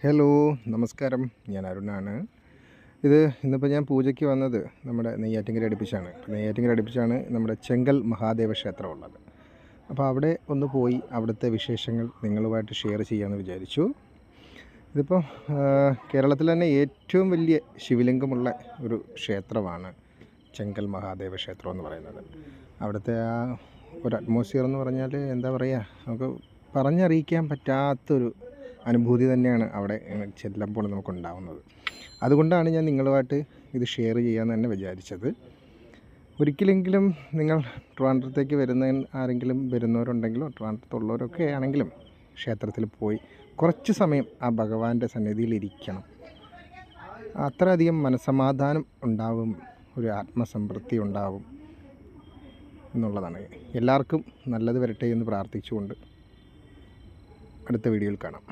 Hello, നമസ്കാരം. ഞാൻ അരുണാണ്. ഇന്നിപ്പോൾ ഞാൻ പൂജയ്ക്ക് വന്നത് നമ്മുടെ നെയ്യാറ്റിൻകര അടുപ്പിച്ചാണ്. നെയ്യാറ്റിൻകര അടുപ്പിച്ചാണ് നമ്മുടെ ചെങ്കൽ മഹാദേവ ക്ഷേത്രം ഉള്ളത്. അപ്പോൾ അവിടെ ഒന്ന് പോയി അവിടുത്തെ വിശേഷങ്ങൾ നിങ്ങളുമായിട്ട് ഷെയർ ചെയ്യാമെന്ന് വിചാരിച്ചു. ഇതിപ്പോൾ കേരളത്തിൽ തന്നെ ഏറ്റവും വലിയ ശിവലിംഗമുള്ള ഒരു ക്ഷേത്രമാണ് ചെങ്കൽ മഹാദേവ ക്ഷേത്രം എന്ന് പറയുന്നത്. അവിടുത്തെ ആ ഒരു അറ്റ്മോസ്ഫിയർ എന്ന് പറഞ്ഞാൽ എന്താ പറയുക, നമുക്ക് പറഞ്ഞറിയിക്കാൻ പറ്റാത്തൊരു അനുഭൂതി തന്നെയാണ് അവിടെ ചെല്ലുമ്പോൾ നമുക്കുണ്ടാവുന്നത്. അതുകൊണ്ടാണ് ഞാൻ നിങ്ങളുമായിട്ട് ഇത് ഷെയർ ചെയ്യാമെന്ന് തന്നെ വിചാരിച്ചത്. ഒരിക്കലെങ്കിലും നിങ്ങൾ ട്രിവാൻഡ്രത്തേക്ക് ആരെങ്കിലും വരുന്നവരുണ്ടെങ്കിലോ ട്രിവാൻഡ്രത്തുള്ളവരൊക്കെ ആണെങ്കിലും ക്ഷേത്രത്തിൽ പോയി കുറച്ച് സമയം ആ ഭഗവാന്റെ സന്നിധിയിൽ ഇരിക്കണം. അത്രയധികം മനസ്സമാധാനം ഉണ്ടാവും, ഒരു ആത്മസംതൃപ്തി ഉണ്ടാവും എന്നുള്ളതാണ്. എല്ലാവർക്കും നല്ലത് വരട്ടെ എന്ന് പ്രാർത്ഥിച്ചുകൊണ്ട് അടുത്ത വീഡിയോയിൽ കാണാം.